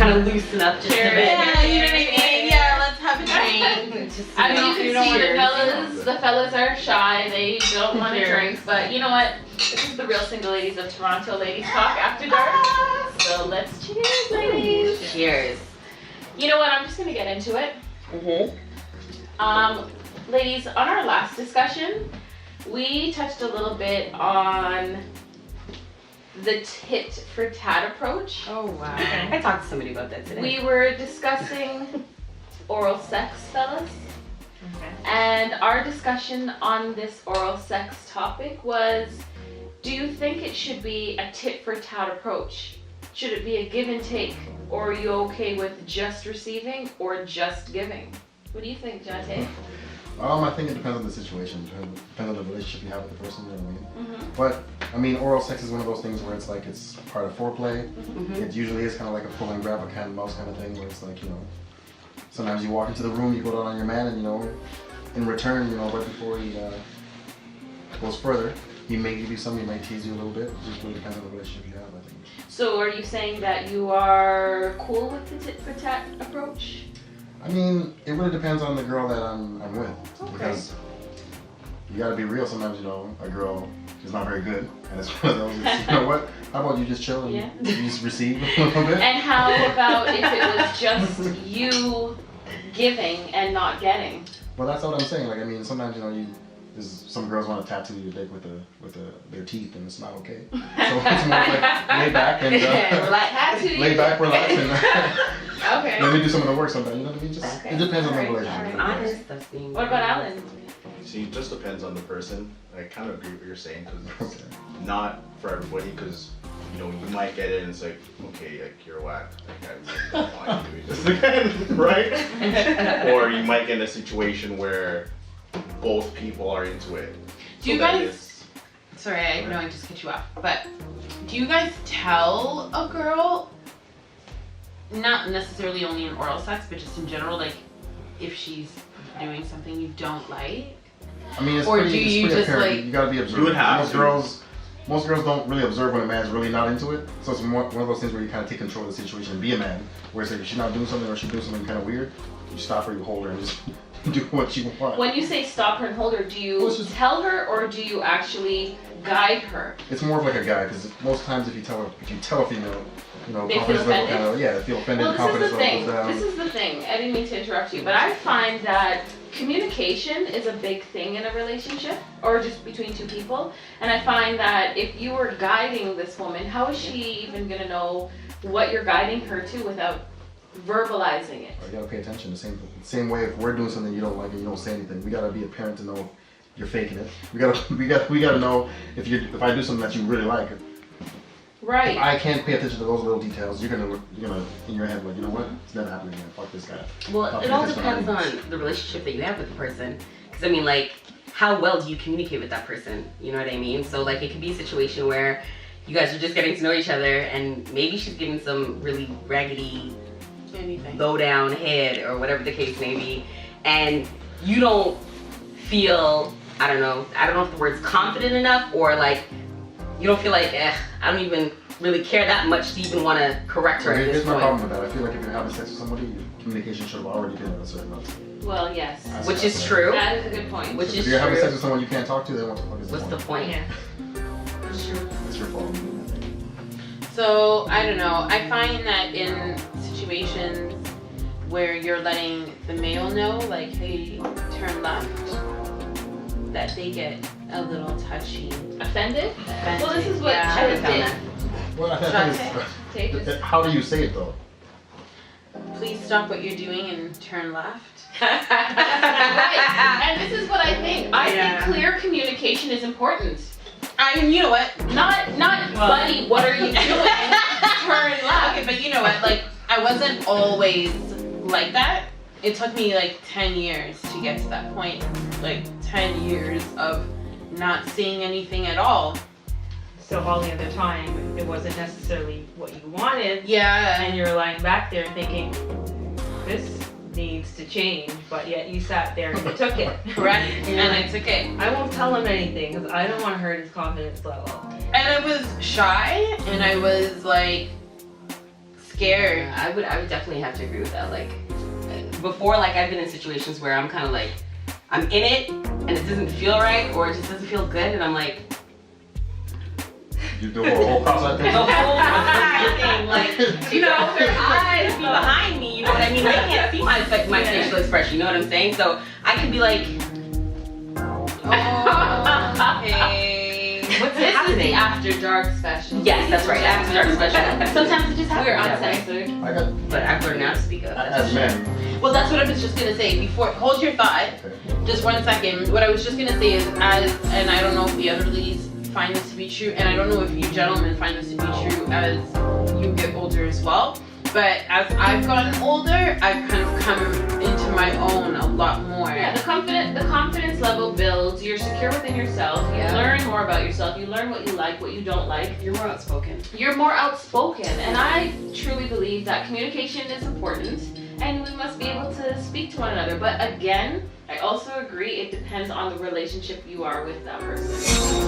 kind of loosen up just a bit. Yeah, you know what I mean? Yeah, let's have a drink. I mean, you can see the fellas are shy, they don't want to drink, but you know what? This is the Real Single Ladies of Toronto Ladies Talk After Dark. So let's cheers, ladies. Cheers. You know what? I'm just gonna get into it. Ladies, on our last discussion, we touched a little bit on the tit for tat approach. Oh wow. Okay. I talked to somebody about that today. We were discussing oral sex, fellas. Okay. And our discussion on this oral sex topic was, do you think it should be a tit for tat approach? Should it be a give and take? Or are you okay with just receiving or just giving? What do you think, Jate? I think it depends on the situation. It depends on the relationship you have with the person, you know what I mean? But, I mean, oral sex is one of those things where it's like it's part of foreplay. It usually is kind of like a pull and grab, a cat and mouse kind of thing, where it's like, you know, sometimes you walk into the room, you go down on your man, and, you know, in return, you know, right before he goes further, he may give you something, he might tease you a little bit. It just really depends on the relationship you have, I think. So are you saying that you are cool with the tit for tat approach? I mean, it really depends on the girl that I'm with. Okay. Because you gotta be real sometimes, you know, a girl is not very good. And it's one of those, you know what, how about you just chill and you just receive a little bit? And how about if it was just you giving and not getting? Well, that's what I'm saying. Like, I mean, sometimes, you know, some girls want to tattoo your dick with their teeth, and it's not okay. So it's more like lay back and lay back, relax, and okay. let me do some of the work sometimes. You know what I mean? Just it depends on the relationship. What about Alan? See, it just depends on the person. I kind of agree with what you're saying, because it's not for everybody. Because you know, you might get it and it's like, okay, like you're whack. Like I really don't want you to do this again, right? Or you might get in a situation where both people are into it. Do you guys, sorry, I know I just cut you off, but do you guys tell a girl, not necessarily only in oral sex, but just in general, like if she's doing something you don't like? I mean, it's or pretty, do you it's pretty just apparent. like, you gotta be observant. Most girls don't really observe when a man's really not into it. So it's one of those things where you kind of take control of the situation and be a man. Where it's like if she's not doing something or she's doing something kind of weird, you stop her, you hold her, and just do what you want. When you say stop her and hold her, do you tell her or do you actually guide her? It's more of like a guide, because most times if you tell a female, you know, they confidence feel level offended? kind of, they feel offended. Well, Confidence level goes down. This is the thing. I didn't mean to interrupt you, but I find that communication is a big thing in a relationship, or just between two people. And I find that if you were guiding this woman, how is she even gonna know what you're guiding her to without verbalizing it? You gotta pay attention. The same way if we're doing something you don't like and you don't say anything, we gotta be a parent to know if you're faking it. We gotta know if I do something that you really like. Right. If I can't pay attention to those little details, you're gonna in your head like, you know what? It's never happening again. Fuck this guy. Well, it all depends on the relationship that you have with the person. Because I mean, like, how well do you communicate with that person? You know what I mean? So like, it could be a situation where you guys are just getting to know each other, and maybe she's giving some really raggedy, low down head or whatever the case may be, and you don't feel, I don't know if the word's confident enough, or like you don't feel like, I don't even really care that much to even want to correct her at this point. There's no problem with that. I feel like if you're having sex with somebody, communication should have already been at a certain level. Well, yes. Which is true. That is a good point. Which is true. If you're having sex with someone you can't talk to, then what the fuck is the point? What's the point? Yeah. It's true. It's your fault. so I don't know, I find that in situations where you're letting the male know, like, hey, turn left, that they get a little touchy. Offended? Well, this is what Chad did. Well, I think it's, how do you say it though? Please stop what you're doing and turn left. Right. And this is what I think. I think clear communication is important. I mean, you know what? Not buddy, what are you doing? Turn left. Okay, but you know what? Like, I wasn't always like that. It took me like 10 years to get to that point. Like 10 years of not saying anything at all. So all the other time, it wasn't necessarily what you wanted. Yeah. And you're lying back there thinking, this needs to change, but yet you sat there and you took it. Correct. And I took it. I won't tell him anything because I don't want to hurt his confidence level. And I was shy and I was like scared. I would definitely have to agree with that. Like before, like I've been in situations where I'm kind of like I'm in it and it doesn't feel right or it just doesn't feel good, and I'm like You do a whole process the whole thing, like you know, their eyes be behind me. You know what I mean? They can't see my facial expression. You know what I'm saying? So I can be like, oh, okay, what's This is the happening? After Dark special. Yes, that's right. After Dark special. Sometimes it just happens. We're uncensored. I got But I've learned now to speak up. That's as men. Well, that's what I was just gonna say before. Hold your thought. Okay. Just 1 second. What I was just gonna say is, and I don't know if the other ladies find this to be true, and I don't know if you gentlemen find this to be true as you get older as well. But as I've gotten older, I've kind of come into my own a lot more. Yeah, the confidence level builds. You're secure within yourself. You Yeah. learn more about yourself. You learn what you like, what you don't like. You're more outspoken. You're more outspoken, and I truly believe that communication is important, and we must be able to speak to one another. But again, I also agree it depends on the relationship you are with that person.